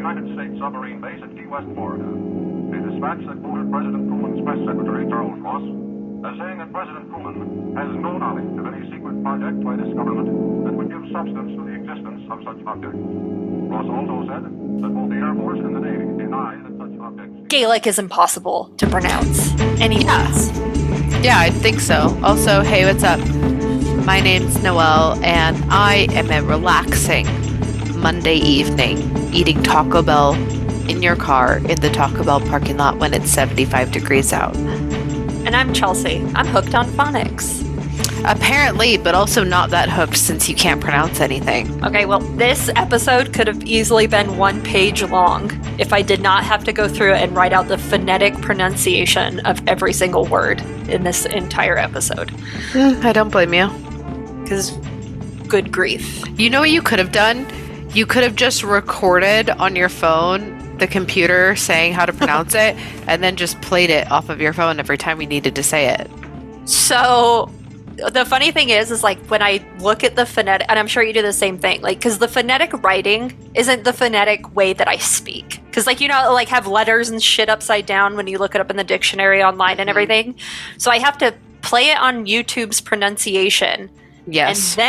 United States submarine base at Key West, Florida. A dispatch that quoted President Truman's press secretary, Charles Ross, as saying that President Truman has no knowledge of any secret project by this government that would give substance to the existence of such objects. Ross also said that both the Air Force and the Navy deny that such objects... Gaelic is impossible to pronounce. Anyways. Yeah, I think so. Also, hey, what's up? My name's Noelle, and I am a relaxing Monday evening eating Taco Bell in your car in the Taco Bell parking lot when it's 75 degrees out. And I'm Chelsea. I'm hooked on phonics. Apparently, but also not that hooked since you can't pronounce anything. Okay, well, this episode could have easily been 1 page long if I did not have to go through it and write out the phonetic pronunciation of every single word in this entire episode. I don't blame you. Because, good grief. You know what you could have done? You could have just recorded on your phone the computer saying how to pronounce it, and then just played it off of your phone every time we needed to say it. So, the funny thing is like when I look at the phonetic, and I'm sure you do the same thing, like, because the phonetic writing isn't the phonetic way that I speak. Because, like, you know, like have letters and shit upside down when you look it up in the dictionary online and everything. So I have to play it on YouTube's pronunciation. Yes. And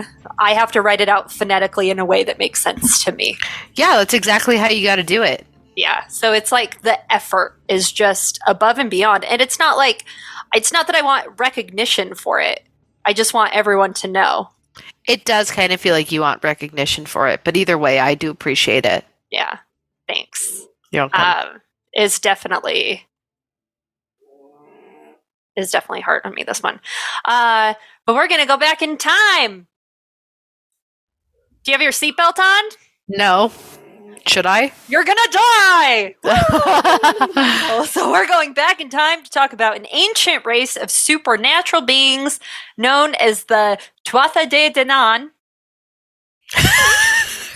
then I have to write it out phonetically in a way that makes sense to me. Yeah, that's exactly how you got to do it. Yeah. So it's like the effort is just above and beyond. And it's not that I want recognition for it. I just want everyone to know. It does kind of feel like you want recognition for it. But either way, I do appreciate it. Yeah. Thanks. You're welcome. Is definitely hard on me, this one. But we're going to go back in time. Do you have your seatbelt on? No. Should I? You're going to die! So we're going back in time to talk about an ancient race of supernatural beings known as the Tuatha De Danann.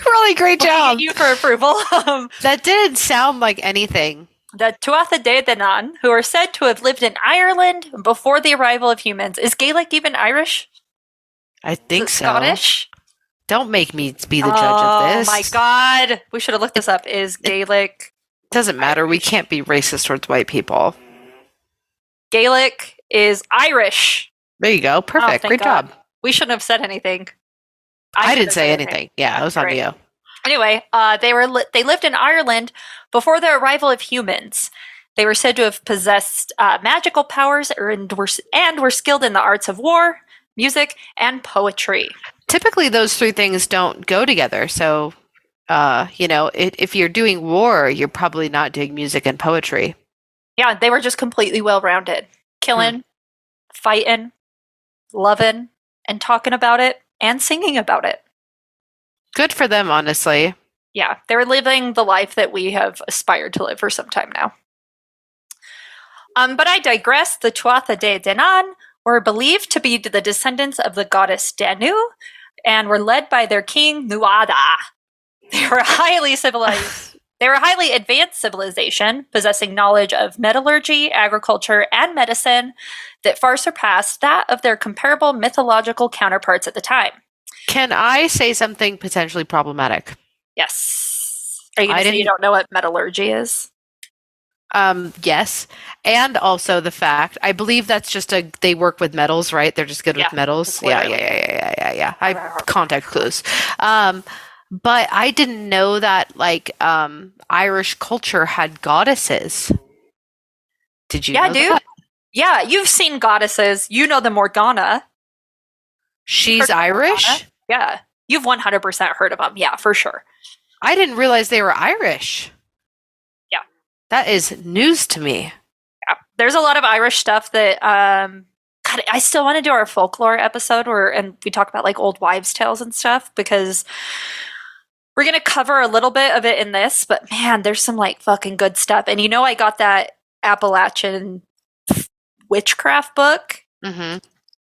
Really great job. Thank you for approval. That didn't sound like anything. The Tuatha De Danann, who are said to have lived in Ireland before the arrival of humans. Is Gaelic even Irish? I think so. Scottish? Don't make me be the judge of this. Oh my god. We should have looked this up. Is Gaelic... Doesn't matter. We can't be racist towards white people. Gaelic is Irish. There you go. Perfect. Great job. We shouldn't have said anything. I didn't say anything. Yeah, it was on you. Anyway, they lived in Ireland before the arrival of humans. They were said to have possessed magical powers and were skilled in the arts of war, music, and poetry. Typically, those three things don't go together. So, if you're doing war, you're probably not doing music and poetry. Yeah, they were just completely well-rounded. Killing, fighting, loving, and talking about it, and singing about it. Good for them, honestly. Yeah, they were living the life that we have aspired to live for some time now. But I digress. The Tuatha De Danann were believed to be the descendants of the goddess Danu, and were led by their king Nuada. They were highly civilized. They were a highly advanced civilization, possessing knowledge of metallurgy, agriculture, and medicine that far surpassed that of their comparable mythological counterparts at the time. Can I say something potentially problematic? Yes. Are you going to say you don't know what metallurgy is? Yes. And also the fact, I believe that's just they work with metals, right? They're just good with metals. Yeah. I contact clues. But I didn't know that, like, Irish culture had goddesses. Did you know dude. that? Yeah, you've seen goddesses. You know the Morgana. She's Irish? Morgana? Yeah. You've 100% heard of them. Yeah, for sure. I didn't realize they were Irish. Yeah. That is news to me. Yeah. There's a lot of Irish stuff that, God, I still want to do our folklore episode and we talk about, like, old wives' tales and stuff, because we're going to cover a little bit of it in this, but man, there's some, like, fucking good stuff. And I got that Appalachian witchcraft book. Mm-hmm.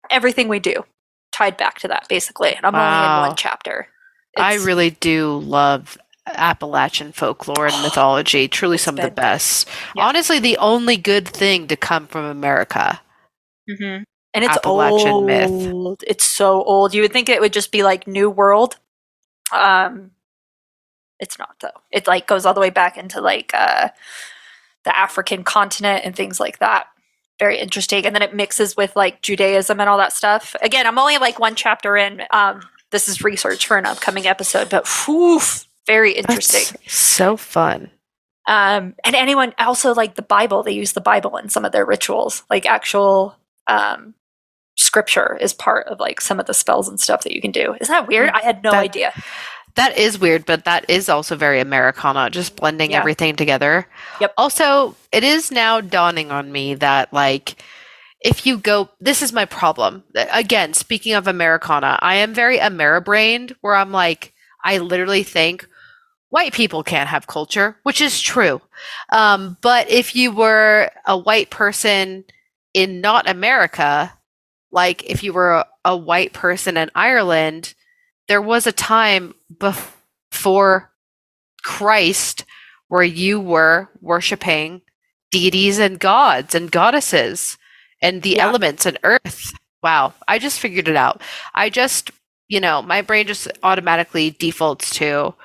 Everything we do tied back to that, basically. And I'm only in one chapter. I really do love Appalachian folklore and mythology. Truly some of the best. Yeah. Honestly, the only good thing to come from America. Mm-hmm. And it's Appalachian old. myth. It's so old. You would think it would just be like New World. It's not, though. It like goes all the way back into like the African continent and things like that. Very interesting. And then it mixes with like Judaism and all that stuff. Again, I'm only like one chapter in. This is research for an upcoming episode, but whew, very interesting. That's so fun. And anyone also like the Bible, they use the Bible in some of their rituals, like actual scripture is part of like some of the spells and stuff that you can do. Isn't that weird? I had no idea. That is weird, but that is also very Americana, just blending everything together. Yep. Also, it is now dawning on me that, like, if you go, this is my problem. Again, speaking of Americana, I am very Ameribrained, where I'm like, I literally think white people can't have culture, which is true. But if you were a white person in not America, like if you were a white person in Ireland, there was a time before Christ where you were worshiping deities and gods and goddesses and the elements and earth. Wow, I just figured it out. I just, my brain just automatically defaults to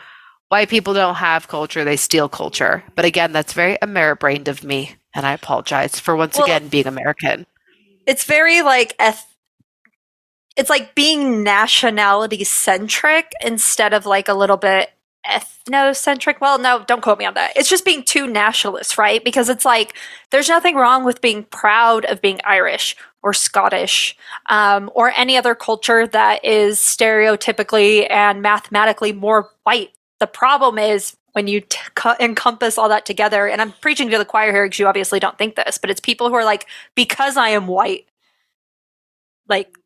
white people don't have culture, they steal culture. But again, that's very Ameribrained of me, and I apologize for once again being American. It's very like it's like being nationality centric instead of like a little bit ethnocentric. Well, no, don't quote me on that. It's just being too nationalist, right? Because it's like there's nothing wrong with being proud of being Irish or Scottish or any other culture that is stereotypically and mathematically more white. The problem is when you encompass all that together, and I'm preaching to the choir here because you obviously don't think this, but it's people who are like, because I am white, like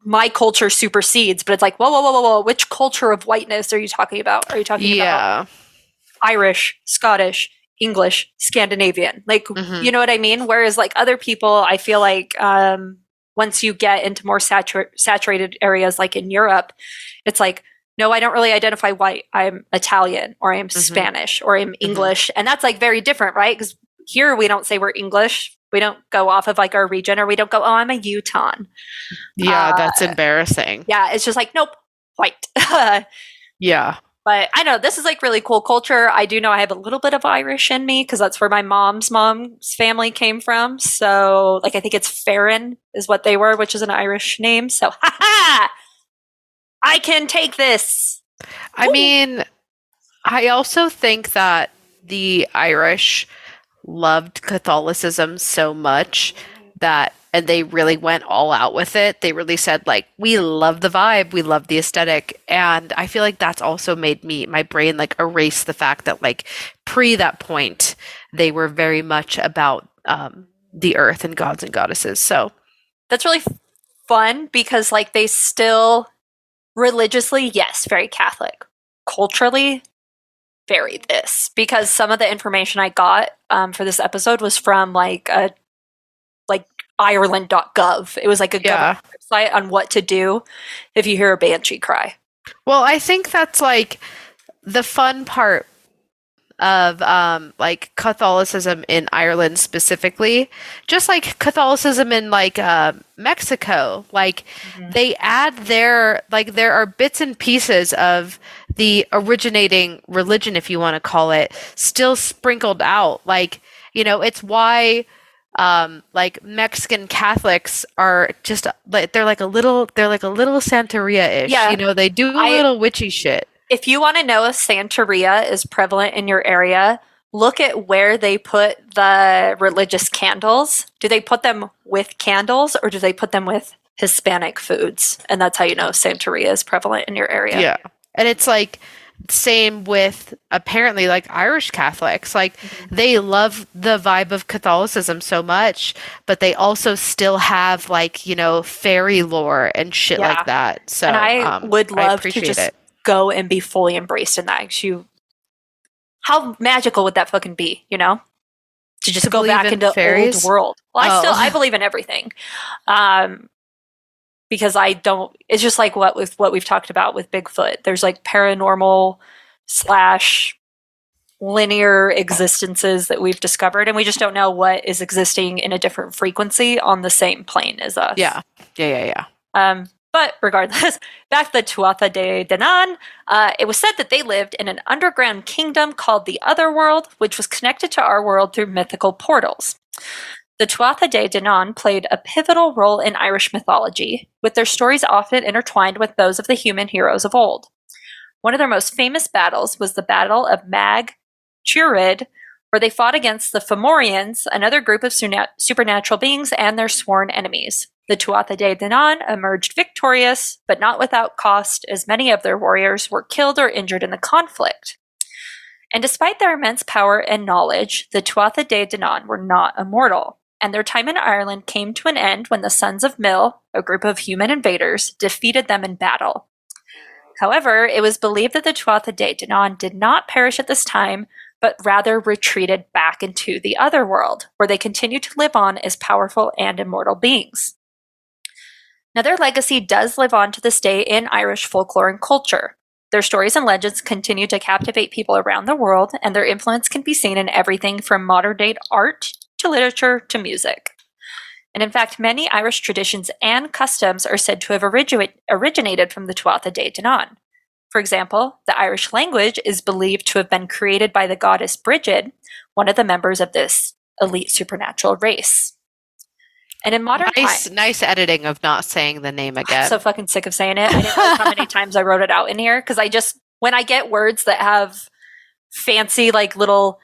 my culture supersedes, but it's like, whoa, which culture of whiteness are you talking about? Are you talking about Irish, Scottish, English, Scandinavian? Like, you know what I mean? Whereas like other people, I feel like once you get into more saturated areas like in Europe, it's like, no, I don't really identify white. I'm Italian or I'm Spanish or I'm English. And that's like very different, right? Because here we don't say we're English. We don't go off of like our region, or we don't go, oh, I'm a Utahn. Yeah, that's embarrassing. Yeah, it's just like, nope, white. Yeah. But I know this is like really cool culture. I do know I have a little bit of Irish in me because that's where my mom's family came from. So like I think it's Farron is what they were, which is an Irish name. So I can take this. I mean, I also think that the Irish loved Catholicism so much that, and they really went all out with it. They really said like, we love the vibe, we love the aesthetic. And I feel like that's also made my brain like erase the fact that like pre that point, they were very much about the earth and gods and goddesses. So that's really fun because like they still religiously, yes, very Catholic. Culturally, very this, because some of the information I got for this episode was from like Ireland.gov. It was like a government website on what to do if you hear a banshee cry. Well, I think that's like the fun part of like Catholicism in Ireland specifically, just like Catholicism in like Mexico, like they add there are bits and pieces of the originating religion, if you want to call it, still sprinkled out. Like, it's why like Mexican Catholics are just like they're like a little Santeria-ish. Yeah. They do a little witchy shit. If you want to know if Santeria is prevalent in your area, look at where they put the religious candles. Do they put them with candles or do they put them with Hispanic foods? And that's how you know Santeria is prevalent in your area. Yeah. And it's like same with apparently like Irish Catholics. Like they love the vibe of Catholicism so much, but they also still have like, fairy lore and shit like that. So and I would love to just go and be fully embraced in that. How magical would that fucking be, to just go back into fairies? Old world. Well, I believe in everything. Because it's just like what we've talked about with Bigfoot. There's like paranormal / linear existences that we've discovered, and we just don't know what is existing in a different frequency on the same plane as us. Yeah. But But regardless, back to the Tuatha De Danann, it was said that they lived in an underground kingdom called the Otherworld, which was connected to our world through mythical portals. The Tuatha De Danann played a pivotal role in Irish mythology, with their stories often intertwined with those of the human heroes of old. One of their most famous battles was the Battle of Mag Tuired, where they fought against the Fomorians, another group of supernatural beings, and their sworn enemies. The Tuatha De Danann emerged victorious, but not without cost, as many of their warriors were killed or injured in the conflict. And despite their immense power and knowledge, the Tuatha De Danann were not immortal, and their time in Ireland came to an end when the Sons of Mill, a group of human invaders, defeated them in battle. However, it was believed that the Tuatha De Danann did not perish at this time, but rather retreated back into the Otherworld, where they continued to live on as powerful and immortal beings. Now, their legacy does live on to this day in Irish folklore and culture. Their stories and legends continue to captivate people around the world, and their influence can be seen in everything from modern-day art to literature to music. And in fact, many Irish traditions and customs are said to have originated from the Tuatha De Danann. For example, the Irish language is believed to have been created by the goddess Brigid, one of the members of this elite supernatural race. And in modern times, nice editing of not saying the name again. I'm so fucking sick of saying it. I didn't know how many times I wrote it out in here, because when I get words that have fancy like little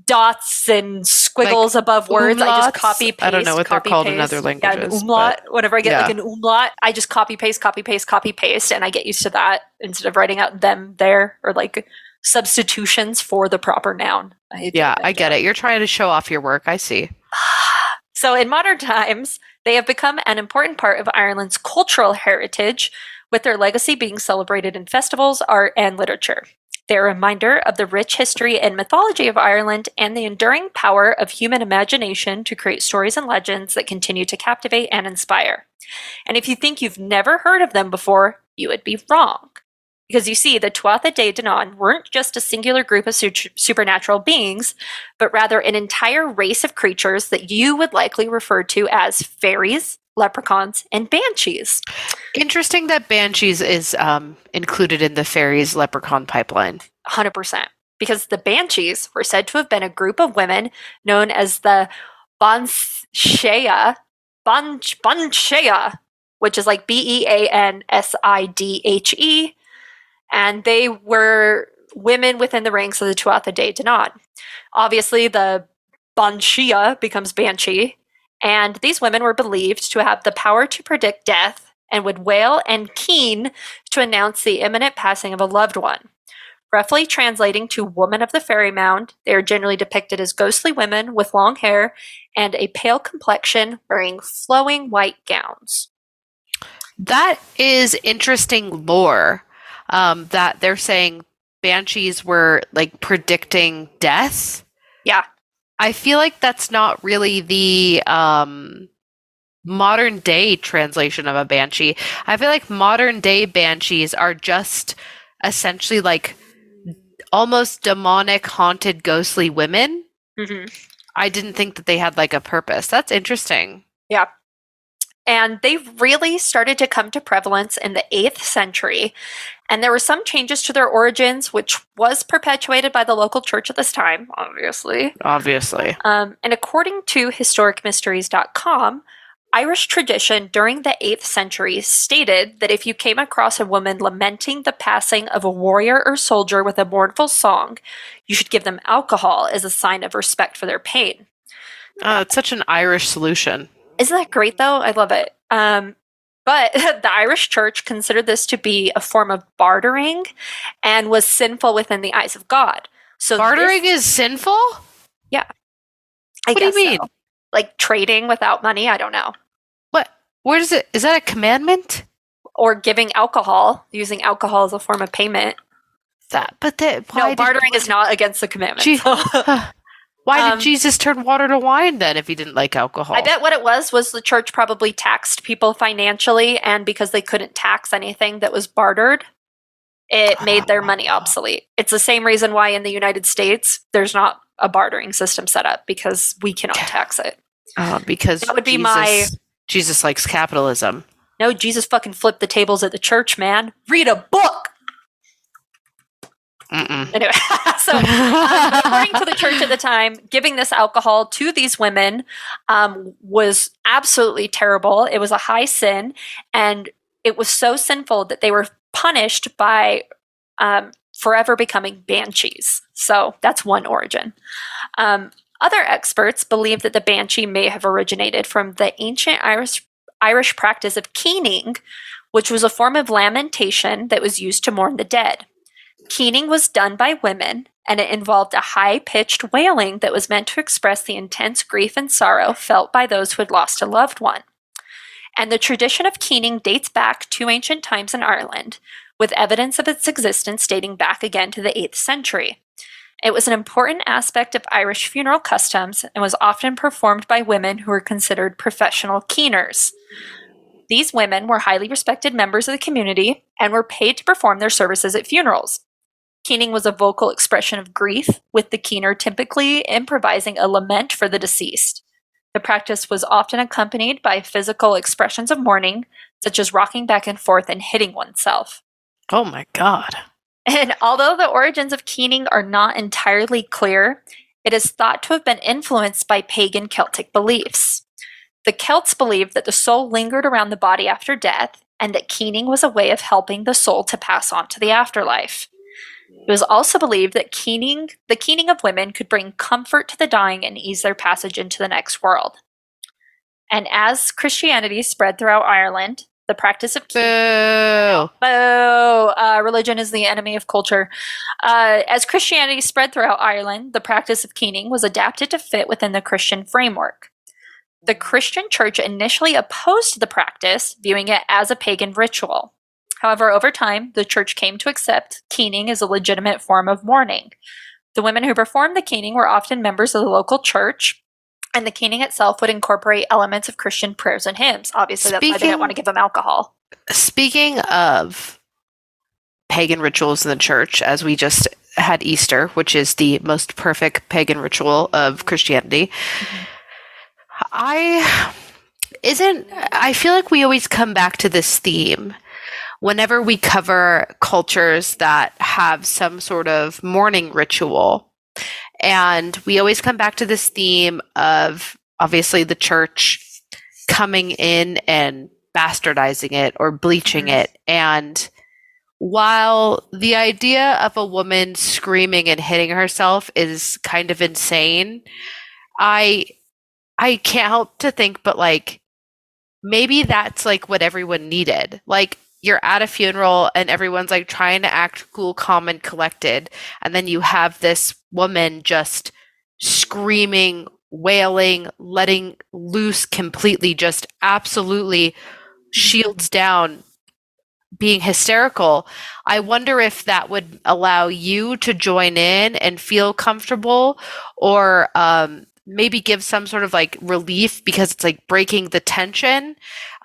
dots and squiggles like above words, umlauts? I just copy paste. I don't know what they're called in other languages. Yeah, an umlaut. Whenever I get like an umlaut, I just copy paste, and I get used to that instead of writing out them, there, or like substitutions for the proper noun. I get it. You're trying to show off your work. I see. So in modern times, they have become an important part of Ireland's cultural heritage, with their legacy being celebrated in festivals, art, and literature. They're a reminder of the rich history and mythology of Ireland and the enduring power of human imagination to create stories and legends that continue to captivate and inspire. And if you think you've never heard of them before, you would be wrong. Because you see, the Tuatha De Danann weren't just a singular group of supernatural beings, but rather an entire race of creatures that you would likely refer to as fairies, leprechauns, and banshees. Interesting that banshees is included in the fairies leprechaun pipeline. 100%. Because the banshees were said to have been a group of women known as the Banshees, which is like Beansidhe. And they were women within the ranks of the Tuatha De Danann. Obviously, the Banshee becomes Banshee, and these women were believed to have the power to predict death and would wail and keen to announce the imminent passing of a loved one. Roughly translating to woman of the fairy mound, they are generally depicted as ghostly women with long hair and a pale complexion wearing flowing white gowns. That is interesting lore. That they're saying banshees were like predicting death. Yeah. I feel like that's not really the modern day translation of a banshee. I feel like modern day banshees are just essentially like almost demonic, haunted, ghostly women. Mm-hmm. I didn't think that they had like a purpose. That's interesting. Yeah. And they really started to come to prevalence in the 8th century. And there were some changes to their origins, which was perpetuated by the local church at this time, obviously. And according to historicmysteries.com, Irish tradition during the 8th century stated that if you came across a woman lamenting the passing of a warrior or soldier with a mournful song, you should give them alcohol as a sign of respect for their pain. It's such an Irish solution. Isn't that great, though? I love it. But the Irish church considered this to be a form of bartering and was sinful within the eyes of God. So bartering is sinful? Yeah. What do you mean? So. Like trading without money? I don't know. What? Where does it? Is that a commandment? Or giving alcohol, using alcohol as a form of payment. Bartering is not against the commandment. Why did Jesus turn water to wine then if he didn't like alcohol? I bet what it was the church probably taxed people financially, and because they couldn't tax anything that was bartered, it made their money obsolete. It's the same reason why in the United States there's not a bartering system set up, because we cannot tax it. Because that would be my Jesus likes capitalism. No, Jesus fucking flipped the tables at the church, man. Read a book! Anyway, so according to the church at the time, giving this alcohol to these women was absolutely terrible. It was a high sin, and it was so sinful that they were punished by forever becoming banshees. So that's one origin. Other experts believe that the banshee may have originated from the ancient Irish practice of keening, which was a form of lamentation that was used to mourn the dead. Keening was done by women, and it involved a high-pitched wailing that was meant to express the intense grief and sorrow felt by those who had lost a loved one. And the tradition of keening dates back to ancient times in Ireland, with evidence of its existence dating back again to the 8th century. It was an important aspect of Irish funeral customs and was often performed by women who were considered professional keeners. These women were highly respected members of the community and were paid to perform their services at funerals. Keening was a vocal expression of grief, with the keener typically improvising a lament for the deceased. The practice was often accompanied by physical expressions of mourning, such as rocking back and forth and hitting oneself. Oh my God. And although the origins of keening are not entirely clear, it is thought to have been influenced by pagan Celtic beliefs. The Celts believed that the soul lingered around the body after death, and that keening was a way of helping the soul to pass on to the afterlife. It was also believed that the keening of women could bring comfort to the dying and ease their passage into the next world. And as Christianity spread throughout Ireland, the practice of keening... religion is the enemy of culture. As Christianity spread throughout Ireland, the practice of keening was adapted to fit within the Christian framework. The Christian church initially opposed the practice, viewing it as a pagan ritual. However, over time, the church came to accept keening as a legitimate form of mourning. The women who performed the keening were often members of the local church, and the keening itself would incorporate elements of Christian prayers and hymns. Obviously, that's why they didn't want to give them alcohol. Speaking of pagan rituals in the church, as we just had Easter, which is the most perfect pagan ritual of Christianity, I feel like we always come back to this theme whenever we cover cultures that have some sort of mourning ritual. And we always come back to this theme of, obviously, the church coming in and bastardizing it or bleaching it. And while the idea of a woman screaming and hitting herself is kind of insane, I can't help to think, but like, maybe that's like what everyone needed. Like, you're at a funeral and everyone's like trying to act cool, calm, and collected. And then you have this woman just screaming, wailing, letting loose completely, just absolutely shields down, being hysterical. I wonder if that would allow you to join in and feel comfortable, or maybe give some sort of like relief because it's like breaking the tension.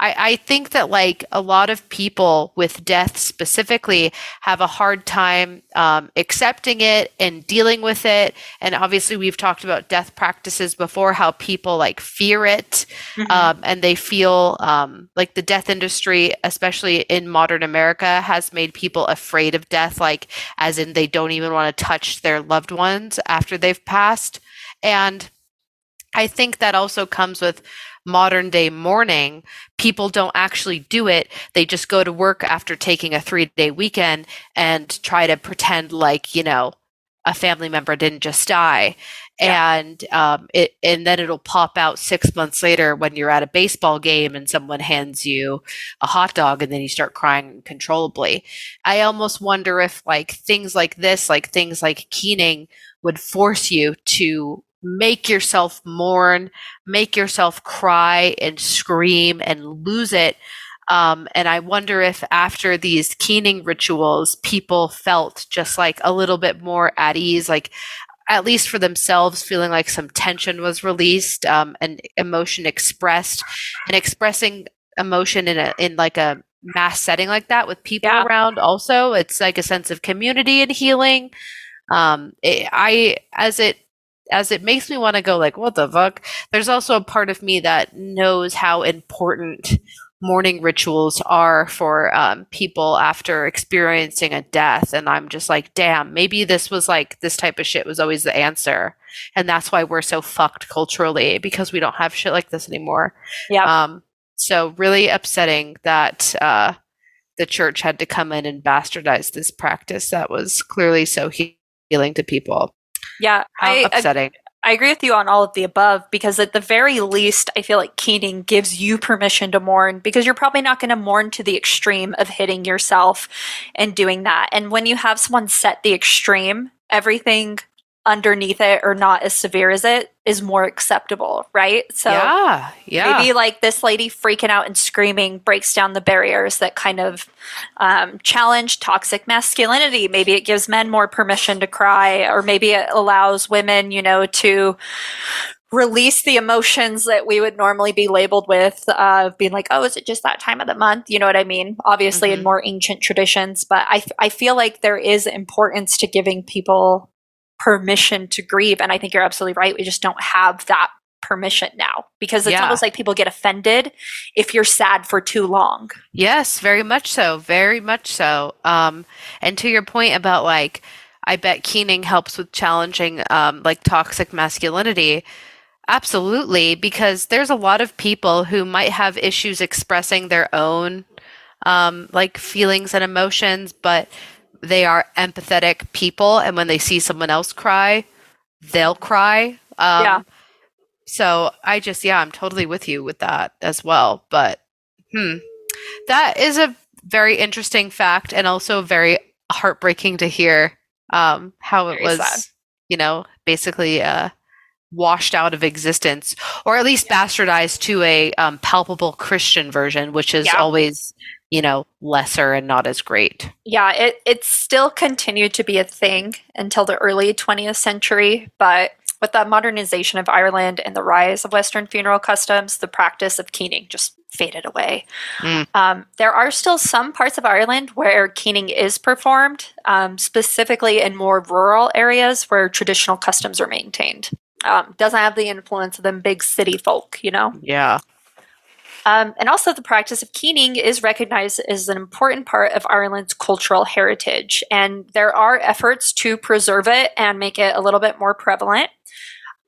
I think that like a lot of people with death specifically have a hard time accepting it and dealing with it. And obviously we've talked about death practices before, how people like fear it, and they feel like the death industry, especially in modern America, has made people afraid of death, like as in they don't even want to touch their loved ones after they've passed. And I think that also comes with modern day mourning. People don't actually do it. They just go to work after taking a 3-day weekend and try to pretend like, you know, a family member didn't just die. Yeah. And then it'll pop out 6 months later when you're at a baseball game and someone hands you a hot dog, and then you start crying uncontrollably. I almost wonder if like things like this, like things like keening, would force you to make yourself mourn, make yourself cry and scream and lose it. And I wonder if after these keening rituals, people felt just like a little bit more at ease, like at least for themselves, feeling like some tension was released, and emotion expressed, and expressing emotion in like a mass setting like that with people around. Also, it's like a sense of community and healing. as it makes me want to go like, what the fuck? There's also a part of me that knows how important mourning rituals are for people after experiencing a death. And I'm just like, damn, maybe this was like, this type of shit was always the answer. And that's why we're so fucked culturally, because we don't have shit like this anymore. Yeah. So really upsetting that the church had to come in and bastardize this practice that was clearly so healing to people. Yeah, upsetting. I agree with you on all of the above, because at the very least, I feel like keening gives you permission to mourn, because you're probably not going to mourn to the extreme of hitting yourself and doing that. And when you have someone set the extreme, everything underneath it, or not as severe as it, is more acceptable, right? So yeah. maybe like this lady freaking out and screaming breaks down the barriers that kind of challenge toxic masculinity. Maybe it gives men more permission to cry, or maybe it allows women, to release the emotions that we would normally be labeled with, being like, oh, is it just that time of the month? You know what I mean? Obviously in more ancient traditions, but I feel like there is importance to giving people permission to grieve. And I think you're absolutely right. We just don't have that permission now, because it's almost like people get offended if you're sad for too long. Yes, very much so. Very much so. And to your point about like, I bet keening helps with challenging like toxic masculinity. Absolutely, because there's a lot of people who might have issues expressing their own like feelings and emotions, but they are empathetic people, and when they see someone else cry, they'll cry. So I'm totally with you with that as well. But that is a very interesting fact, and also very heartbreaking to hear how it was sad. Basically washed out of existence, or at least bastardized to a palpable Christian version, which is always lesser and not as great. Yeah, it still continued to be a thing until the early 20th century, but with the modernization of Ireland and the rise of Western funeral customs, the practice of keening just faded away. There are still some parts of Ireland where keening is performed, specifically in more rural areas where traditional customs are maintained. Doesn't have the influence of them big city folk, Yeah. And also the practice of keening is recognized as an important part of Ireland's cultural heritage. And there are efforts to preserve it and make it a little bit more prevalent.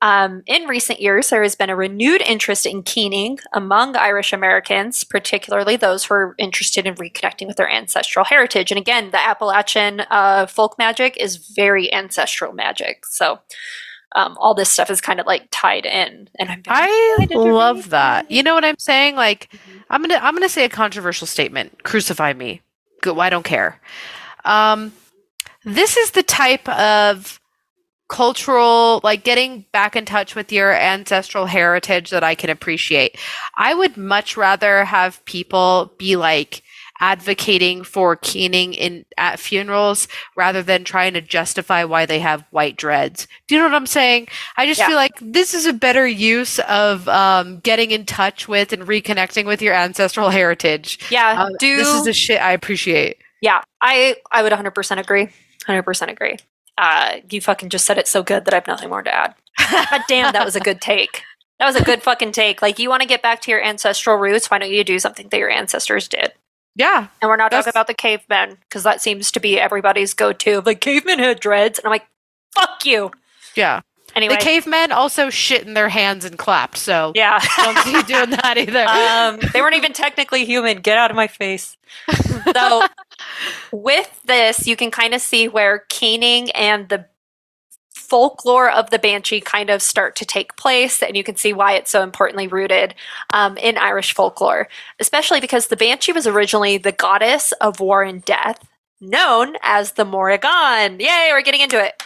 In recent years, there has been a renewed interest in keening among Irish Americans, particularly those who are interested in reconnecting with their ancestral heritage. And again, the Appalachian folk magic is very ancestral magic. So all this stuff is kind of like tied in, and I love that. You know what I'm saying? Like, I'm gonna say a controversial statement. Crucify me. Go, I don't care. This is the type of cultural, like getting back in touch with your ancestral heritage that I can appreciate. I would much rather have people be like advocating for keening at funerals rather than trying to justify why they have white dreads. Do you know what I'm saying? I just feel like this is a better use of getting in touch with and reconnecting with your ancestral heritage. Yeah, this is the shit I appreciate. Yeah, I would 100% agree. 100% agree. You fucking just said it so good that I have nothing more to add. But damn, that was a good take. That was a good fucking take. Like, you want to get back to your ancestral roots, why don't you do something that your ancestors did? Yeah. And we're not talking about the cavemen, because that seems to be everybody's go-to. Like, cavemen had dreads. And I'm like, fuck you. Yeah. Anyway. The cavemen also shit in their hands and clapped, so yeah. don't see you doing that either. They weren't even technically human. Get out of my face. So with this, you can kind of see where keening and the folklore of the Banshee kind of start to take place, and you can see why it's so importantly rooted in Irish folklore, especially because the Banshee was originally the goddess of war and death, known as the Morrigan. Yay, we're getting into it.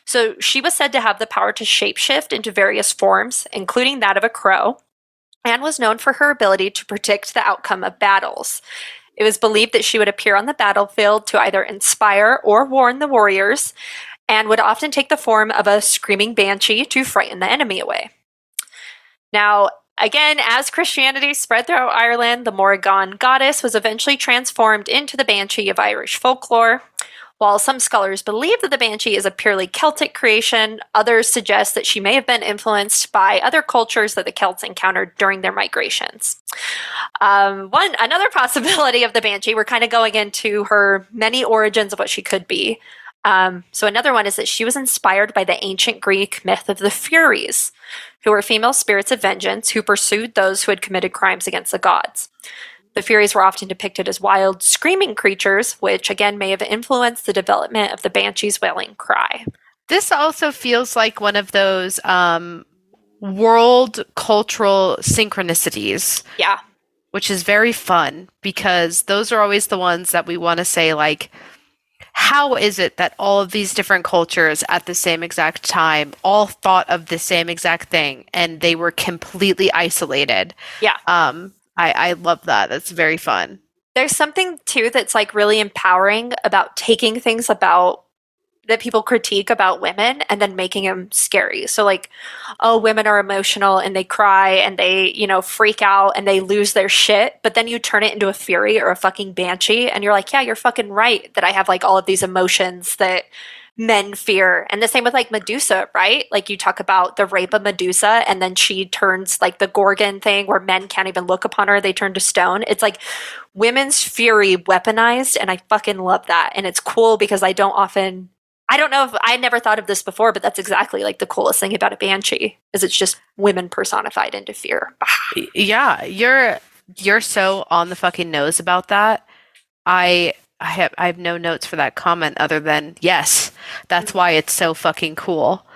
So she was said to have the power to shapeshift into various forms, including that of a crow, and was known for her ability to predict the outcome of battles. It was believed that she would appear on the battlefield to either inspire or warn the warriors, and would often take the form of a screaming banshee to frighten the enemy away. Now, again, as Christianity spread throughout Ireland, the Morrigan goddess was eventually transformed into the Banshee of Irish folklore. While some scholars believe that the Banshee is a purely Celtic creation, others suggest that she may have been influenced by other cultures that the Celts encountered during their migrations. Another possibility of the Banshee, we're kind of going into her many origins of what she could be. So another one is that she was inspired by the ancient Greek myth of the Furies, who were female spirits of vengeance who pursued those who had committed crimes against the gods. The Furies were often depicted as wild, screaming creatures, which again may have influenced the development of the Banshee's wailing cry. This also feels like one of those world cultural synchronicities. Yeah. Which is very fun, because those are always the ones that we want to say, like, how is it that all of these different cultures at the same exact time all thought of the same exact thing and they were completely isolated? Yeah. I love that. That's very fun. There's something too that's like really empowering about taking things about that people critique about women and then making them scary. So like, oh, women are emotional and they cry and they, freak out and they lose their shit. But then you turn it into a fury or a fucking banshee and you're like, yeah, you're fucking right that I have like all of these emotions that men fear. And the same with like Medusa, right? Like you talk about the rape of Medusa and then she turns like the Gorgon thing where men can't even look upon her. They turn to stone. It's like women's fury weaponized. And I fucking love that. And it's cool because I don't know if I never thought of this before, but that's exactly like the coolest thing about a banshee is it's just women personified into fear. Yeah, you're so on the fucking nose about that. I have no notes for that comment other than yes, that's why it's so fucking cool.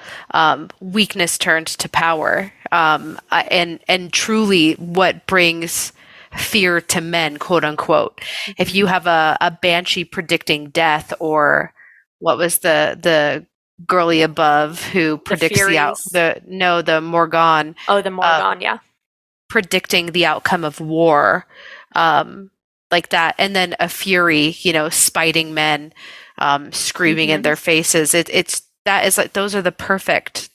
Weakness turned to power, and truly what brings fear to men, quote unquote. If you have a banshee predicting death, or what was the girly above who predicts the Morgan? Oh, the Morgan, yeah. Predicting the outcome of war, like that, and then a fury, spiting men, screaming in their faces. It's that is like those are the perfect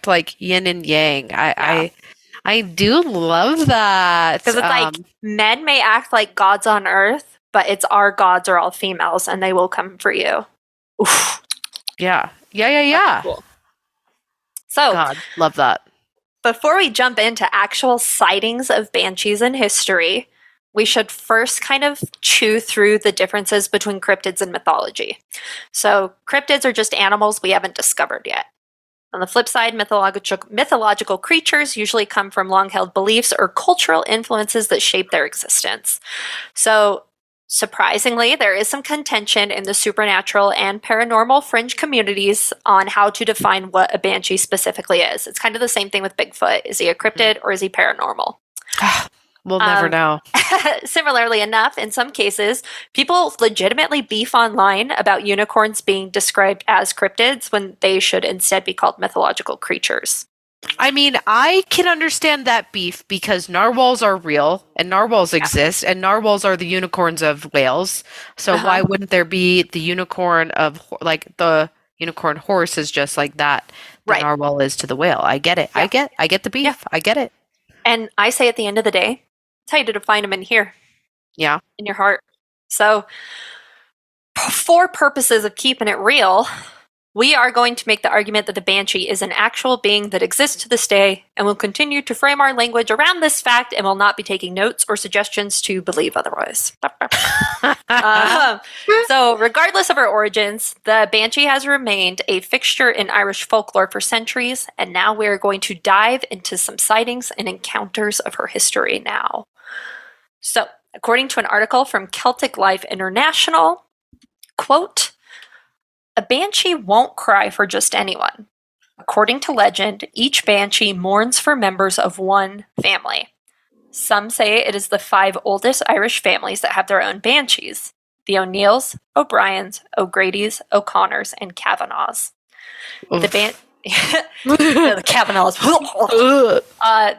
like yin and yang. I do love that because it's like men may act like gods on earth, but it's our gods are all females and they will come for you. Oof. Yeah. Cool. So, God, love that. Before we jump into actual sightings of banshees in history, we should first kind of chew through the differences between cryptids and mythology. So, cryptids are just animals we haven't discovered yet. On the flip side, mythological creatures usually come from long-held beliefs or cultural influences that shape their existence. So, surprisingly, there is some contention in the supernatural and paranormal fringe communities on how to define what a banshee specifically is. It's kind of the same thing with Bigfoot. Is he a cryptid or is he paranormal? We'll never know. Similarly enough, in some cases, people legitimately beef online about unicorns being described as cryptids when they should instead be called mythological creatures. I mean, I can understand that beef because narwhals are real and narwhals exist, and narwhals are the unicorns of Wales. So why wouldn't there be the unicorn of, like, the unicorn horse is just like that the narwhal is to the whale? I get it. Yeah. I get the beef. Yeah. I get it. And I say at the end of the day, it's how you to define them in here. Yeah. In your heart. So for purposes of keeping it real, we are going to make the argument that the banshee is an actual being that exists to this day, and will continue to frame our language around this fact and will not be taking notes or suggestions to believe otherwise. So regardless of her origins, the banshee has remained a fixture in Irish folklore for centuries, and now we're going to dive into some sightings and encounters of her history now. So, according to an article from Celtic Life International, quote, "A banshee won't cry for just anyone. According to legend, each banshee mourns for members of one family. Some say it is the 5 oldest Irish families that have their own banshees: the O'Neills, O'Briens, O'Grady's, O'Connors, and Kavanaghs. The Kavanaghs.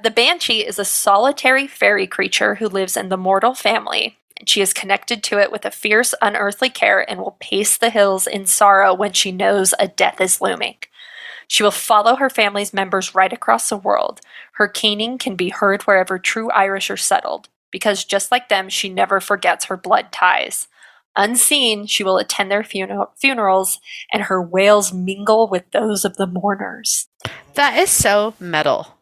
The banshee is a solitary fairy creature who lives in the mortal family. She is connected to it with a fierce, unearthly care and will pace the hills in sorrow when she knows a death is looming. She will follow her family's members right across the world. Her keening can be heard wherever true Irish are settled, because just like them, she never forgets her blood ties. Unseen, she will attend their funerals, and her wails mingle with those of the mourners. That is so metal.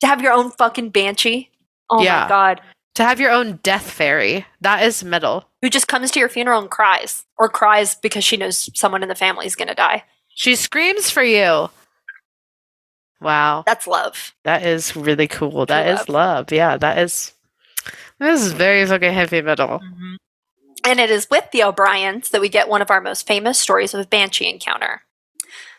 To have your own fucking banshee? Oh my god. To have your own death fairy. That is metal. Who just comes to your funeral and cries. Or cries because she knows someone in the family is going to die. She screams for you. Wow. That's love. That is really cool. That is love. Yeah, this is very fucking heavy metal. Mm-hmm. And it is with the O'Briens that we get one of our most famous stories of a banshee encounter.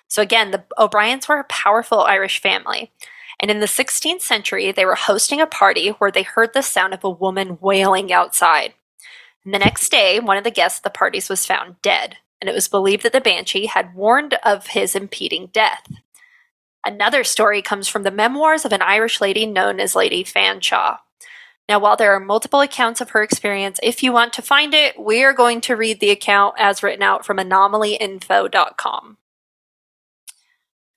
So again, the O'Briens were a powerful Irish family. And in the 16th century, they were hosting a party where they heard the sound of a woman wailing outside. And the next day, one of the guests at the parties was found dead, and it was believed that the banshee had warned of his impending death. Another story comes from the memoirs of an Irish lady known as Lady Fanshawe. Now, while there are multiple accounts of her experience, if you want to find it, we are going to read the account as written out from anomalyinfo.com.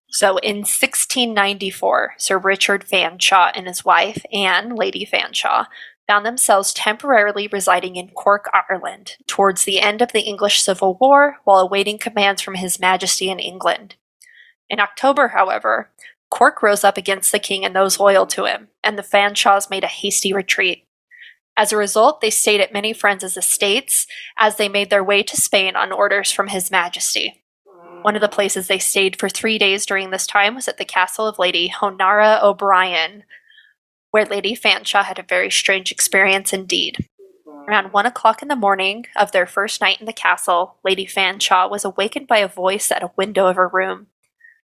So in 1694, Sir Richard Fanshawe and his wife, Anne, Lady Fanshawe, found themselves temporarily residing in Cork, Ireland, towards the end of the English Civil War while awaiting commands from His Majesty in England. In October, however, Cork rose up against the king and those loyal to him, and the Fanshaws made a hasty retreat. As a result, they stayed at many friends' estates as they made their way to Spain on orders from His Majesty. One of the places they stayed for 3 days during this time was at the castle of Lady Honora O'Brien, where Lady Fanshawe had a very strange experience indeed. Around 1 o'clock in the morning of their first night in the castle, Lady Fanshawe was awakened by a voice at a window of her room.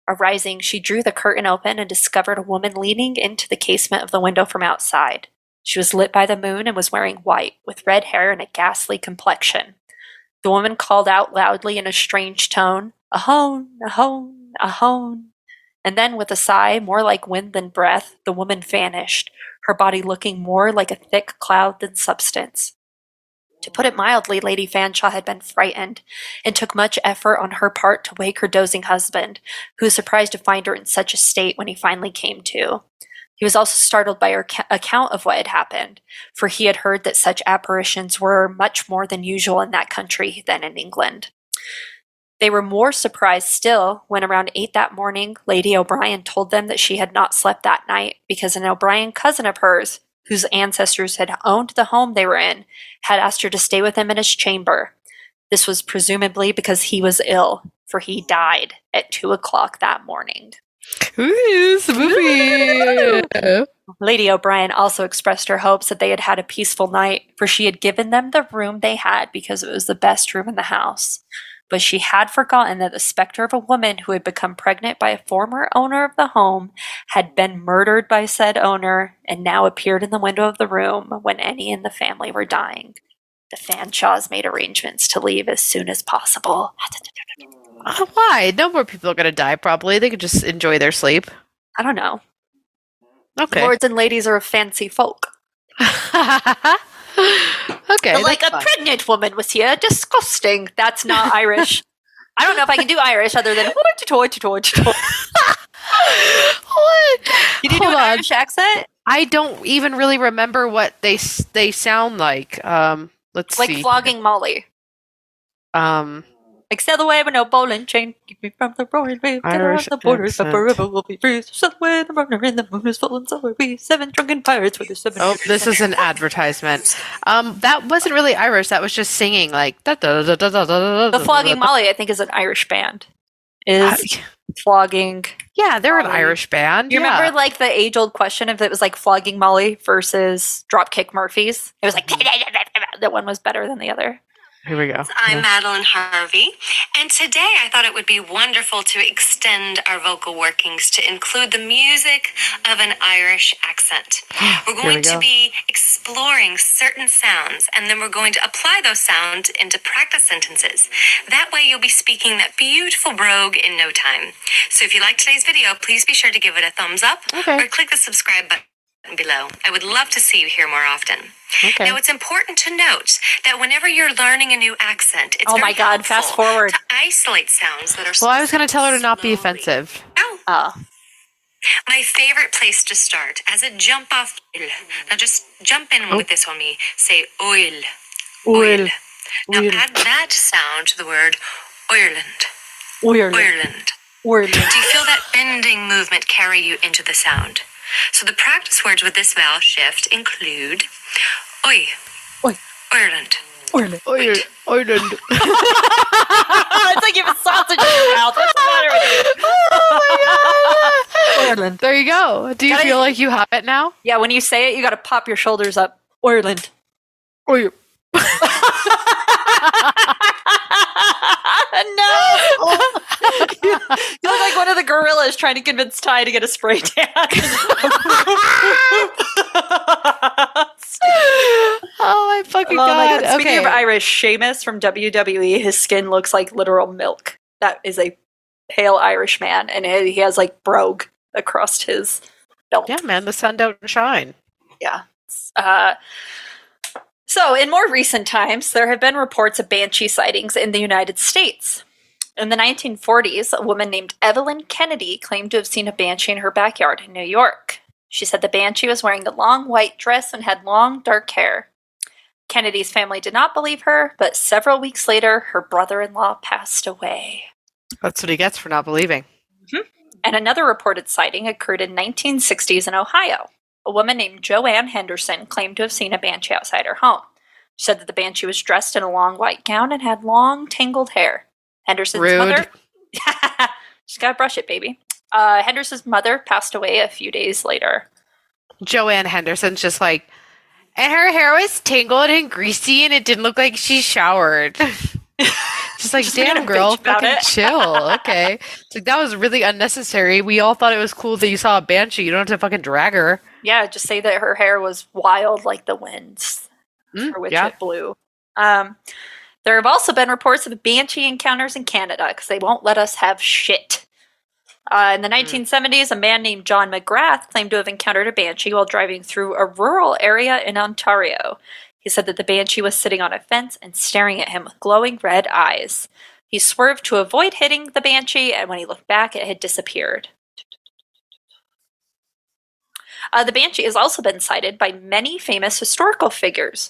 Arising, she drew the curtain open and discovered a woman leaning into the casement of the window from outside. She was lit by the moon and was wearing white, with red hair and a ghastly complexion. The woman called out loudly in a strange tone, "Ahone, ahone, ahone." And then, with a sigh more like wind than breath, the woman vanished, her body looking more like a thick cloud than substance. To put it mildly, Lady Fanshawe had been frightened, and took much effort on her part to wake her dozing husband, who was surprised to find her in such a state when he finally came to. He was also startled by her account of what had happened, for he had heard that such apparitions were much more than usual in that country than in England. They were more surprised still when around 8 that morning, Lady O'Brien told them that she had not slept that night because an O'Brien cousin of hers, whose ancestors had owned the home they were in, had asked her to stay with him in his chamber. This was presumably because he was ill, for he died at 2 o'clock that morning. Ooh, spooky. Lady O'Brien also expressed her hopes that they had had a peaceful night, for she had given them the room they had because it was the best room in the house. But she had forgotten that the specter of a woman who had become pregnant by a former owner of the home had been murdered by said owner and now appeared in the window of the room when any in the family were dying. The Fanshaws made arrangements to leave as soon as possible. Why? No more people are going to die, probably. They could just enjoy their sleep. I don't know. Okay. Lords and ladies are a fancy folk. Okay. But like a pregnant woman was here. Disgusting. That's not Irish. I don't know if I can do Irish other than what? Did you do an Irish accent? I don't even really remember what they sound like. Let's see. Like flogging Molly. Like sail away with no bowling chain, keep me from the roaring wave, get around the borders, but forever we'll be free. So sail away the runner in the moon is full and so are we. 7 drunken pirates with the 7. Oh, this is an advertisement. That wasn't really Irish. That was just singing like da da da da da da. The Flogging Molly, I think, is an Irish band. Is flogging? Yeah, they're an Irish band. You remember like the age-old question if it was like Flogging Molly versus Dropkick Murphys? It was like that one was better than the other. Here we go. I'm Madeline Harvey, and today I thought it would be wonderful to extend our vocal workings to include the music of an Irish accent. We're going to be exploring certain sounds, and then we're going to apply those sounds into practice sentences. That way you'll be speaking that beautiful brogue in no time. So if you like today's video, please be sure to give it a thumbs up or click the subscribe button below. I would love to see you here more often. Okay. Now, it's important to note that whenever you're learning a new accent, it's very helpful fast forward to isolate sounds that are Well, I was going to tell her to not be offensive. My favorite place to start as a jump off. Now, just jump in with this on me. Say oil. Oil. Now add that sound to the word Ireland. Ireland. Do you feel that bending movement carry you into the sound? So the practice words with this vowel shift include Oi. Ireland. Ireland. It's like you have a sausage in your mouth. What's the matter with you? Oh my god! Ireland. There you go. Do you feel like you have it now? Yeah, when you say it, you got to pop your shoulders up. Ireland. Or No! You look like one of the gorillas trying to convince Ty to get a spray tan. Oh my fucking god. Speaking of Irish, Seamus from WWE, his skin looks like literal milk. That is a pale Irish man, and he has like brogue across his belt. Yeah, man, the sun don't shine. Yeah. So, in more recent times, there have been reports of Banshee sightings in the United States. In the 1940s, a woman named Evelyn Kennedy claimed to have seen a banshee in her backyard in New York. She said the banshee was wearing a long white dress and had long, dark hair. Kennedy's family did not believe her, but several weeks later, her brother-in-law passed away. That's what he gets for not believing. Mm-hmm. And another reported sighting occurred in 1960s in Ohio. A woman named Joanne Henderson claimed to have seen a banshee outside her home. She said that the banshee was dressed in a long white gown and had long, tangled hair. Henderson's mother... Just gotta brush it, baby. Henderson's mother passed away a few days later. Joanne Henderson's just like, and her hair was tangled and greasy and it didn't look like she showered. Just like, damn girl, fucking chill. Okay. It's like, that was really unnecessary. We all thought it was cool that you saw a banshee. You don't have to fucking drag her. Yeah, just say that her hair was wild like the winds for which it blew. There have also been reports of banshee encounters in Canada because they won't let us have shit. In the 1970s, a man named John McGrath claimed to have encountered a banshee while driving through a rural area in Ontario. He said that the banshee was sitting on a fence and staring at him with glowing red eyes. He swerved to avoid hitting the banshee, and when he looked back, it had disappeared. The banshee has also been sighted by many famous historical figures.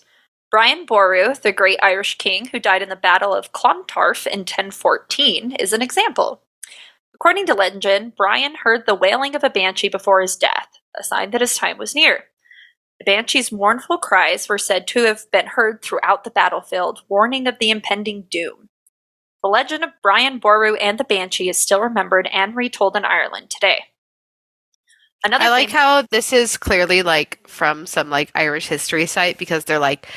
Brian Boru, the great Irish king who died in the Battle of Clontarf in 1014, is an example. According to legend, Brian heard the wailing of a banshee before his death, a sign that his time was near. The banshee's mournful cries were said to have been heard throughout the battlefield, warning of the impending doom. The legend of Brian Boru and the banshee is still remembered and retold in Ireland today. I like how this is clearly like from some like Irish history site because they're like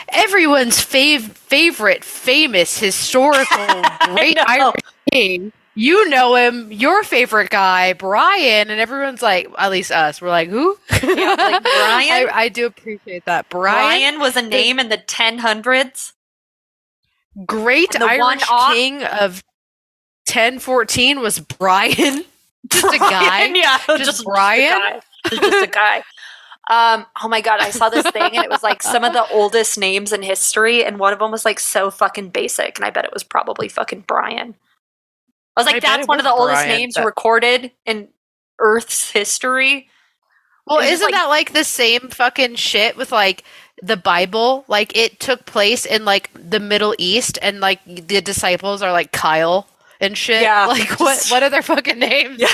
everyone's favorite famous historical great Irish king. You know him, your favorite guy, Brian, and everyone's like, at least us, we're like, who? Yeah, like Brian? I do appreciate that. Brian was a name in the 1000s. Great Irish king of 1014 was Brian. Just a guy. Yeah, just Brian. Just a guy. Oh my god, I saw this thing and it was like some of the oldest names in history, and one of them was like so fucking basic, and I bet it was probably fucking Brian. I was like, that's one of the oldest names recorded in Earth's history. Well, isn't that like the same fucking shit with like the Bible? Like it took place in like the Middle East, and like the disciples are like Kyle and shit. Yeah, like what are their fucking names? Yeah,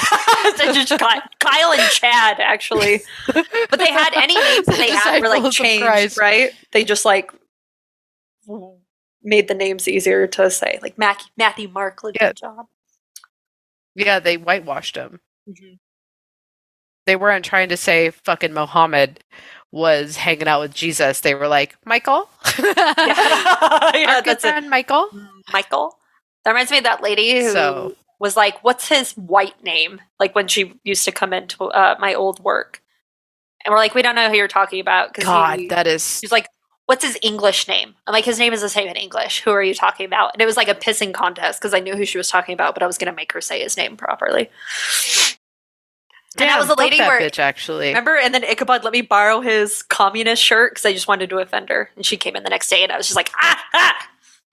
just Kyle and Chad actually. But they had any names that they had were like changed, right? They just like made the names easier to say, like Matthew, Mark, Lydia, John. Yeah, they whitewashed him. Mm-hmm. They weren't trying to say fucking Muhammad was hanging out with Jesus. They were like, Michael? Our good friend Michael? Michael? That reminds me of that lady who was like, what's his white name? Like when she used to come into my old work. And we're like, we don't know who you're talking about. God, she's like, what's his English name? I'm like, his name is the same in English. Who are you talking about? And it was like a pissing contest because I knew who she was talking about, but I was going to make her say his name properly. Damn, and that was the lady where, bitch, actually. Remember? And then Ichabod let me borrow his communist shirt because I just wanted to offend her. And she came in the next day and I was just like, ah!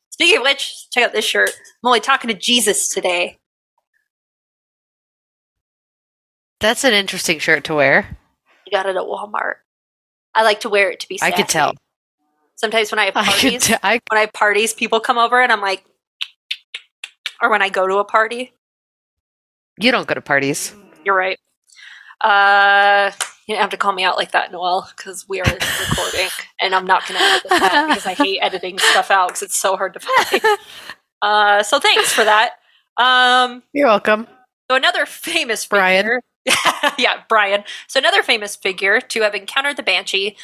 Speaking of which, check out this shirt. I'm only talking to Jesus today. That's an interesting shirt to wear. You got it at Walmart. I like to wear it to be sassy. I could tell. Sometimes when I have parties, people come over and I'm like, or when I go to a party. You don't go to parties. You're right. You don't have to call me out like that, Noelle, because we are recording, and I'm not going to edit this out because I hate editing stuff out because it's so hard to find. So thanks for that. You're welcome. So another famous figure. Brian. Yeah, Brian. So another famous figure to have encountered the Banshee.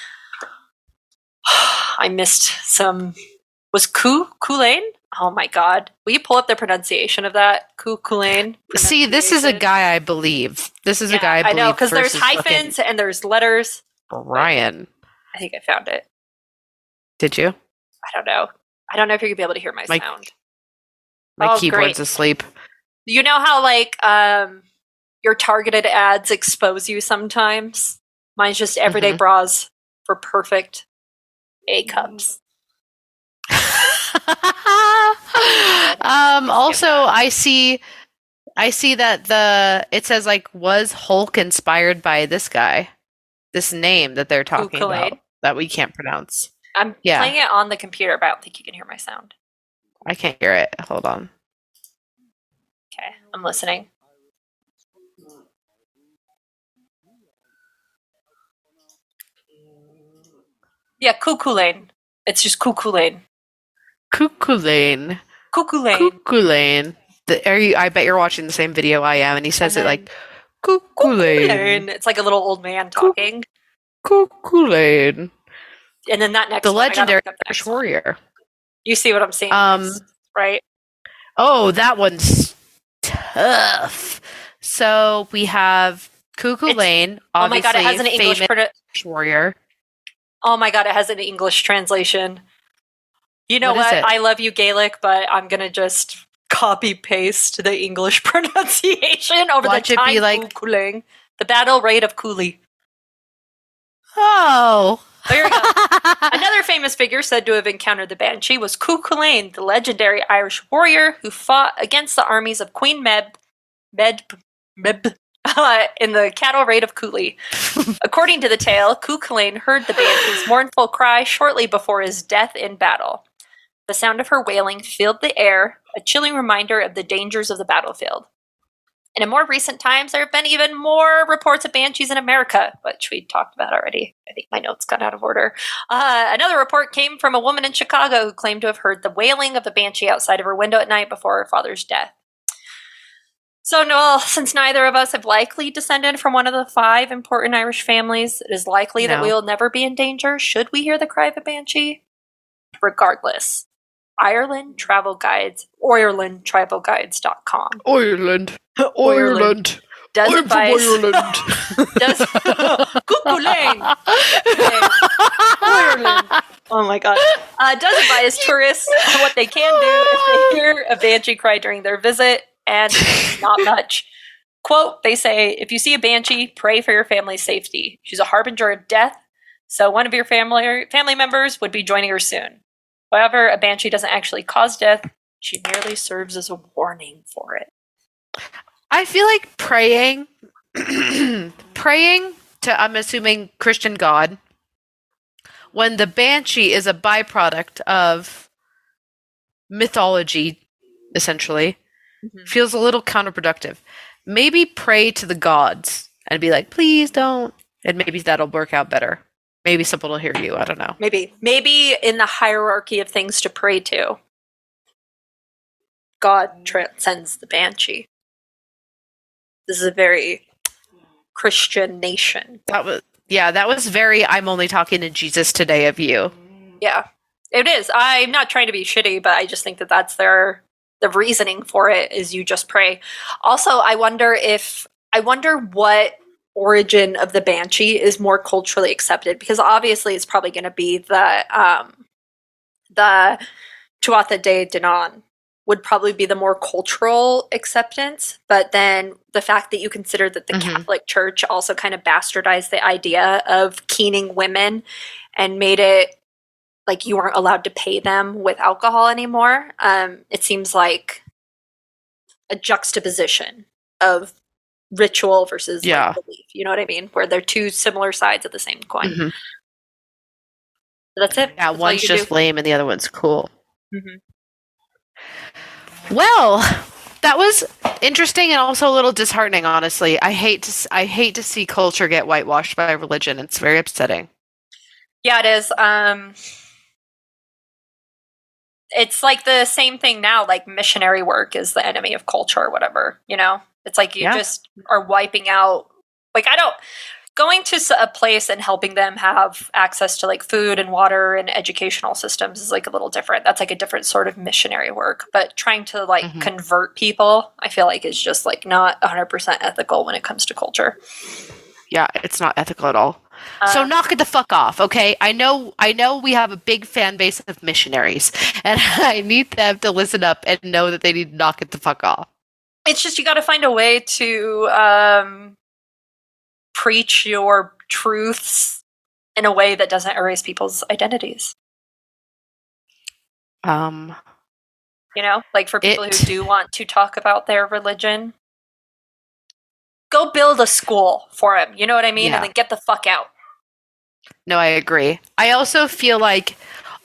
I missed some. Was Kulain? Oh my God. Will you pull up the pronunciation of that? Kulain? See, this is a guy I believe. This is a guy I believe. I know, because there's hyphens and there's letters. Brian. I think I found it. Did you? I don't know. I don't know if you're going to be able to hear my sound. My keyboard's asleep. You know how, like, your targeted ads expose you sometimes? Mine's just everyday bras for perfect A cups. Also, I see that it says like, was Hulk inspired by this guy, this name that they're talking about that we can't pronounce. I'm playing it on the computer, but I don't think you can hear my sound. I can't hear it. Hold on. Okay, I'm listening. Yeah, Kukulain. It's just Kukulain. Kukulain. I bet you're watching the same video I am, and he says it like Kukulain. It's like a little old man talking. Kukulain. And then that next the legendary Irish warrior. You see what I'm saying, right? Oh, that one's tough. So we have Kukulain, obviously. Oh my God, it has an English warrior. Oh my God, it has an English translation. You know what? I love you, Gaelic, but I'm going to just copy paste the English pronunciation over the time Kukulain. The battle raid of Cooley. Oh. There you go. Another famous figure said to have encountered the Banshee was Kukulain, the legendary Irish warrior who fought against the armies of Queen Meb in the cattle raid of Cooley. According to the tale, Kukulain heard the Banshee's mournful cry shortly before his death in battle. The sound of her wailing filled the air, a chilling reminder of the dangers of the battlefield. And in more recent times, there have been even more reports of banshees in America, which we talked about already. I think my notes got out of order. Another report came from a woman in Chicago who claimed to have heard the wailing of the banshee outside of her window at night before her father's death. So, Noel, since neither of us have likely descended from one of the 5 important Irish families, it is likely that we will never be in danger should we hear the cry of a banshee. Regardless, Ireland Travel Guides, IrelandTravelGuides.com. Ireland. Does advise. Ireland. Oh my God. Does advise tourists on what they can do if they hear a banshee cry during their visit, and not much. Quote, they say, if you see a banshee, pray for your family's safety. She's a harbinger of death, so one of your family members would be joining her soon. However, a banshee doesn't actually cause death. She merely serves as a warning for it. I feel like praying to, I'm assuming, Christian God, when the banshee is a byproduct of mythology, essentially, feels a little counterproductive. Maybe pray to the gods and be like, please don't. And maybe that'll work out better. Maybe someone will hear you. I don't know. Maybe in the hierarchy of things to pray to, God transcends the banshee. This is a very Christian nation. That was very I'm only talking to Jesus today of you. Yeah, it is. I'm not trying to be shitty, but I just think that that's the reasoning for it is you just pray. Also, I wonder what origin of the banshee is more culturally accepted, because obviously it's probably going to be the Tuatha De Danann would probably be the more cultural acceptance, but then the fact that you consider that the Catholic Church also kind of bastardized the idea of keening women and made it like you weren't allowed to pay them with alcohol anymore. It seems like a juxtaposition of ritual versus like, belief. You know what I mean? Where they're two similar sides of the same coin. That's it. Yeah, That's one's just lame and the other one's cool. Mm-hmm. Well, that was interesting and also a little disheartening, honestly. I hate to see culture get whitewashed by religion. It's very upsetting. Yeah, it is. It's like the same thing now, like missionary work is the enemy of culture or whatever, you know? It's like you just are wiping out, like, going to a place and helping them have access to like food and water and educational systems is like a little different. That's like a different sort of missionary work. But trying to like convert people, I feel like is just like not 100% ethical when it comes to culture. Yeah, it's not ethical at all. So knock it the fuck off, okay? I know we have a big fan base of missionaries, and I need them to listen up and know that they need to knock it the fuck off. It's just you got to find a way to preach your truths in a way that doesn't erase people's identities. You know, like for people who do want to talk about their religion, go build a school for them. You know what I mean? And then get the fuck out. No, I agree. I also feel like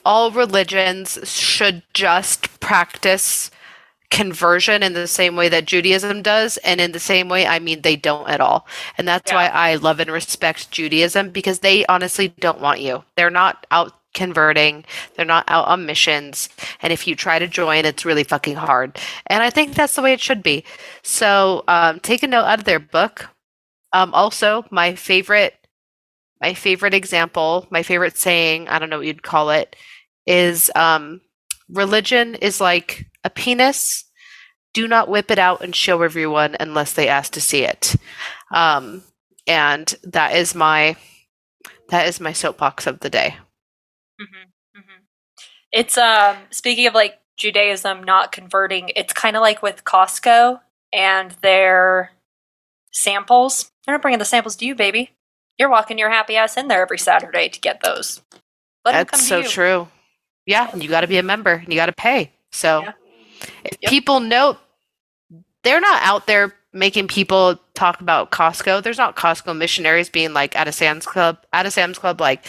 all religions should just practice conversion in the same way that Judaism does, and in the same way, I mean, they don't at all. And that's why I love and respect Judaism, because they honestly don't want you. They're not out converting. They're not out on missions. And if you try to join, it's really fucking hard. And I think that's the way it should be. So take a note out of their book. Also, my favorite example, my favorite saying, I don't know what you'd call it, is religion is like a penis. Do not whip it out and show everyone unless they ask to see it. And that is my soapbox of the day. Mm-hmm. Mm-hmm. It's speaking of like Judaism not converting, it's kind of like with Costco and their samples. They're not bringing the samples to you, baby. You're walking your happy ass in there every Saturday to get those. That's so true. Yeah, and you got to be a member and you got to pay. So if people know, they're not out there making people talk about Costco. There's not Costco missionaries being like at a Sam's Club, like,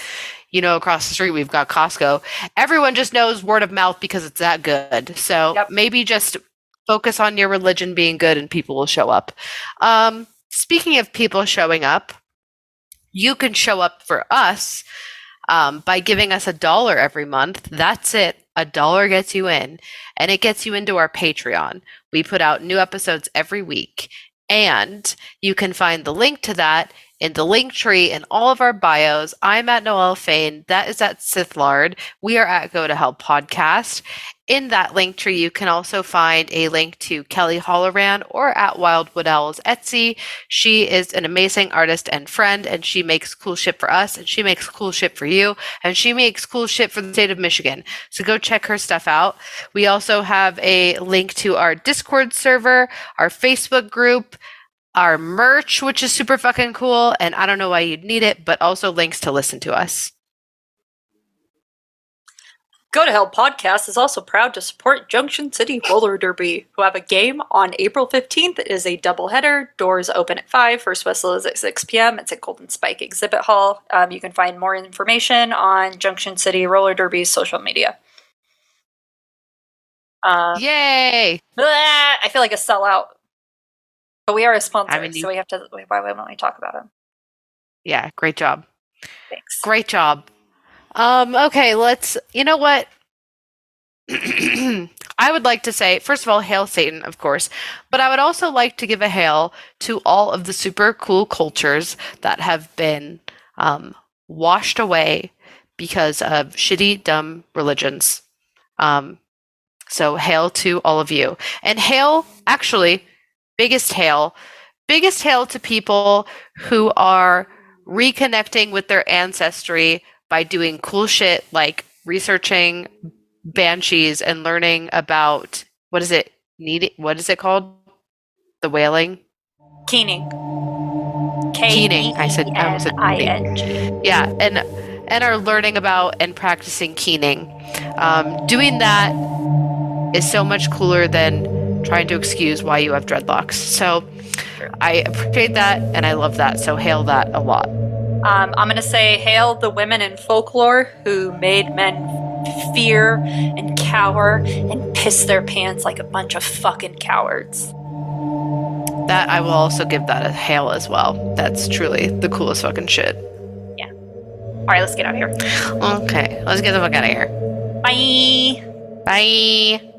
you know, across the street we've got Costco. Everyone just knows word of mouth because it's that good. So maybe just focus on your religion being good and people will show up. Speaking of people showing up, you can show up for us by giving us $1 every month. That's it. $1 gets you in, and it gets you into our Patreon. We put out new episodes every week, and you can find the link to that in the link tree in all of our bios. I'm at Noelle Fain. That is at Sithlard. We are at Go to Hell Podcast. In that link tree, you can also find a link to Kelly Holloran or at Wildwood Owl's Etsy. She is an amazing artist and friend, and she makes cool shit for us, and she makes cool shit for you, and she makes cool shit for the state of Michigan. So go check her stuff out. We also have a link to our Discord server, our Facebook group, our merch, which is super fucking cool, and I don't know why you'd need it, but also links to listen to us. Go to Hell Podcast is also proud to support Junction City Roller Derby, who have a game on April 15th. It is a doubleheader. Doors open at 5. First whistle is at 6 p.m. It's at Golden Spike Exhibit Hall. You can find more information on Junction City Roller Derby's social media. Yay! I feel like a sellout. But we are a sponsor, so we have to. Why don't we talk about them? Yeah, great job. Thanks. Great job. Okay, you know what? I would like to say, first of all, hail Satan, of course, but I would also like to give a hail to all of the super cool cultures that have been washed away because of shitty, dumb religions. So hail to all of you. And hail, actually, biggest hail to people who are reconnecting with their ancestry by doing cool shit like researching Banshees and learning about what is it called? The whaling? Keening. Keening. I said K-E-N-I-N-G. Yeah, and are learning about and practicing keening. Doing that is so much cooler than trying to excuse why you have dreadlocks. So I appreciate that and I love that. So hail that a lot. I'm going to say, hail the women in folklore who made men fear and cower and piss their pants like a bunch of fucking cowards. That I will also give that a hail as well. That's truly the coolest fucking shit. Yeah. All right, let's get out of here. Okay, let's get the fuck out of here. Bye. Bye.